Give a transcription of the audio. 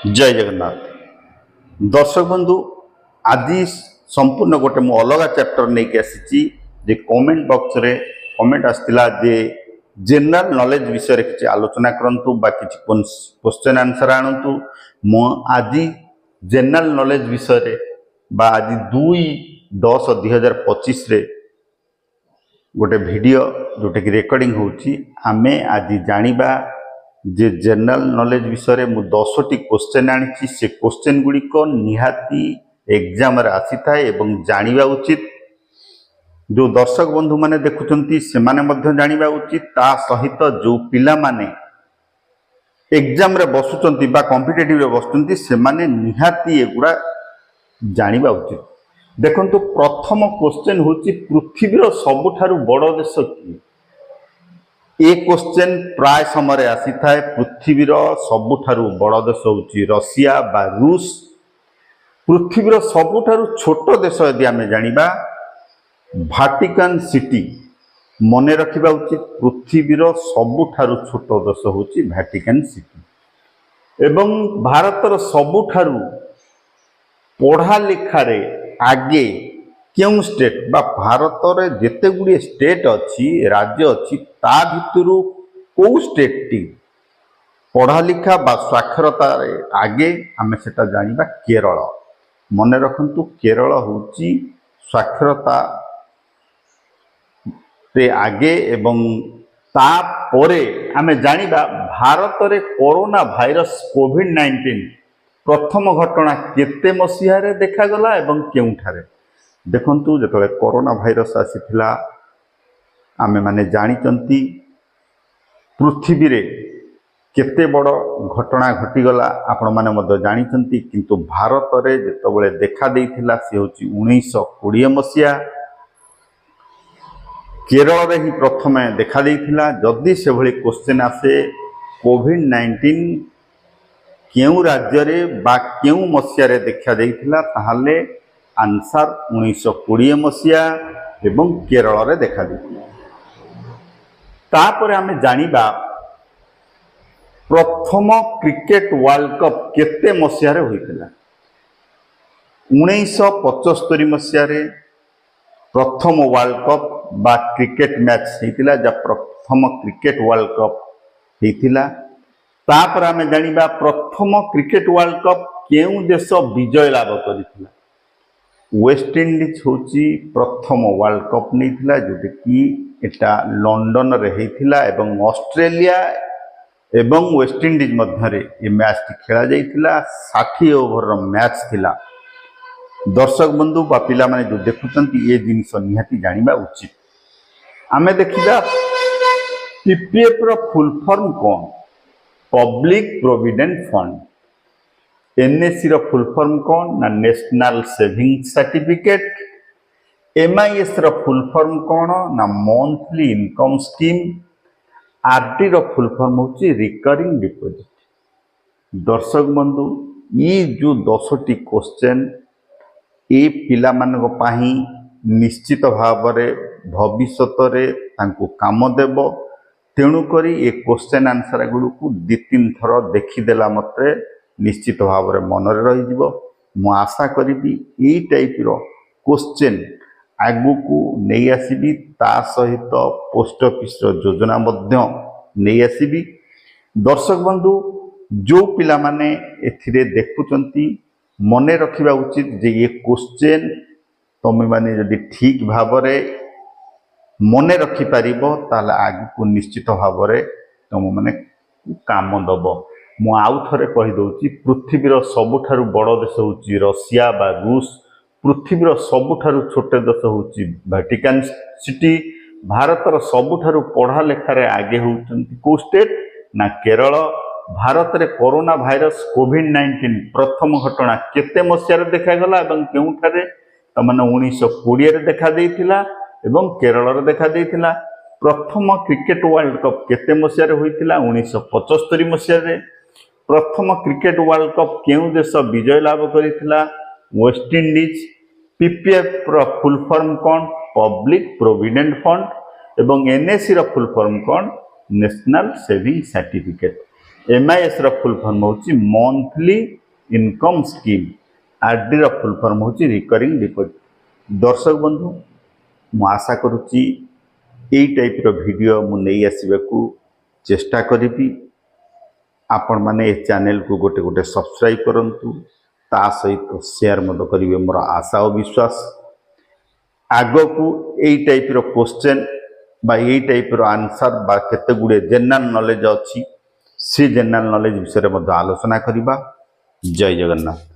जय जगन्नाथ दर्शक बंधु आज संपूर्ण गोटे मु अलग चैप्टर नहीं के आसी जे कमेंट बॉक्स रे कमेंट आसला जे जनरल नॉलेज विषय रे किछि आलोचना करंतु बा किछि क्वेश्चन आंसर आणंतु मु आज जनरल नॉलेज विषय रे बा आज 2/10/2025 रे गोटे वीडियो जोटे कि रेकर्डिंग होउछि आमे आज जानिबा जे जनरल नॉलेज विषय रे मु 10टी क्वेश्चन आनी से क्वेश्चन गुड़िक निहाती एग्जाम रे आसी थाए एवं जानिबा उचित जो दर्शक बंधु माने देखुचंती से माने मध्य जानिबा उचित ता सहित जो पिला माने एग्जाम रे बसुचंती बा कॉम्पिटिटिव रे बसुचंती से माने निहाती एगुडा जानिबा उचित। देखंतु प्रथम क्वेश्चन होची पृथ्वीर सबुठारु बड़ देश की ए क्वेश्चन प्राय समय आसी थाए पृथ्वीर सबुठारु बड़ देश होची रशिया बा रूस। पृथ्वीर सबुठारु छोट देश यदि आमे जानिबा वाटिकन सिटी मने रखिबा उचित पृथ्वीर सबुठारु छोट देश होची वाटिकन सिटी एवं भारतर सबुठारु पढ़ा लिखारे आगे क्यों स्टेट बा भारत रे जेते गुडी स्टेट अच्छी राज्य अच्छी ता भितरु को स्टेट टी पढ़ा लिखा बा साक्षरता रे आगे आमे सेटा जानिबा केरल। मने रखंतु केरल होची साक्षरता रे आगे एवं ता परे आमे जानिबा भारत रे कोरोना भाइरस कोविड-19 प्रथम घटना केते मसीहा रे देखा गला एवं केउठारे देखंतु जतले कोरोना भाइरस आसीथिला आमे माने जानिचंती पृथ्वी रे केते बड़ घटना घटी गला आपण माने मध्य जानिचंती किंतु भारत रे जतबेले देखा देइथिला से होची 1920 मसीहा केरल रे ही प्रथमे देखा देइथिला। जदि से भली क्वेश्चन आसे कोविड-19 केउ राज्य रे बा केउ मसीहा रे देखा देइथिला ताहाले आंसर 1920 मसीहा एवं केरल रे देखा देइथिला। तापर आमे जानिबा प्रथम क्रिकेट वर्ल्ड कप केते मसीहा रे होइथिला 1975 मसीहा रे प्रथम वर्ल्ड कप बा क्रिकेट मैच होइथिला जा प्रथम क्रिकेट वर्ल्ड कप होइथिला। तापर आमे जानिबा प्रथम क्रिकेट वर्ल्ड कप केउ देश विजय लाभ करिथिला वेस्ट इंडीज होची प्रथम वर्ल्ड कप नैथिला जोटे कि एटा लंडन रे हेथिला एवं ऑस्ट्रेलिया एवं वेस्ट इंडीज मध्य रे ए मैच टी खेला जाइथिला 60 ओवर रो मैच थिला। दर्शक बंधु बा पिला माने जो देखुचंती ए जिनिस निहाती जानिबा उचित। आमे देखिबा पीपीएफ रो फुल फॉर्म कोन पब्लिक प्रोविडेंट फंड। एनएससी रो फुल फॉर्म कौन ना नेशनल सेविंग सर्टिफिकेट। एमआईएस रो फुल फॉर्म कौन ना मंथली इनकम स्कीम। आरडी रो फुल फॉर्म होची रिकरिंग डिपॉजिट। दर्शक बंधु ये जो 10टी क्वेश्चन ए पिला मानको पाही निश्चित भाव रे भविष्यत रे तांको काम देबो। तेणु करी ए क्वेश्चन आंसर गुडू 2-3 थर देखिदेला मते निश्चित भाव रे मन रे रही जिवो। मु आशा करिबी ए टाइप रो क्वेश्चन आगु को नहीं आसीबी ता सहित पोस्ट ऑफिस रो योजना मध्य नहीं आसीबी। दर्शक बंधु जो पिला माने एथिरे देखुचंती मने रखिबा उचित जे ये क्वेश्चन तमे माने जदि ठीक भाव रे मने रखि पारिबो ताले आगु को निश्चित भाव रे तम माने काम दबो। मु आउ थरे कहि दउची पृथ्वीर सबुठारु बड़ देश होची रशिया बा रूस। पृथ्वीर सबुठारु छोटे देश होची वाटिकन सिटी। भारतर सबुठारु पढ़ा लेखा रे आगे होचंती को स्टेट ना केरल। भारत रे कोरोना भाइरस कोविड-19 प्रथम घटना केते मसीहा रे देखा गला एवं केउठारे तमने 1920 रे देखा देइथिला एवं केरल रे देखा देइथिला। प्रथम क्रिकेट वर्ल्ड कप केते मसीहा रे होइथिला 1975 मसीहा रे। प्रथम क्रिकेट वर्ल्ड कप केउ देश विजय लाभ करिथिला वेस्ट इंडीज। पीपीएफ रो फुल फॉर्म कोन पब्लिक प्रोविडेंट फंड एवं एनएससी रो फुल फॉर्म कोन नेशनल सेविंग सर्टिफिकेट। MIS ର फुल फॉर्म होची मंथली इनकम स्कीम, RD ର फुल फॉर्म होची रिकरिंग डिपॉजिट। दर्शक बंधु मु आशा करुच्ची यही टाइप रो वीडियो मु नहीं आसवाकू चेष्टा करी। आपण माने ए चैनल को गोटे गोटे सब्सक्राइब करंतु, ता सहित शेयर मत करिवे मोर आशा और विश्वास। आगो को यही टाइप रो क्वेश्चन बा यही टाइप रो आंसर बा केते गुडे जनरल नॉलेज अछि, से जनरल नॉलेज विषय रे मध्य आलोचना करिबा। जय जगन्नाथ।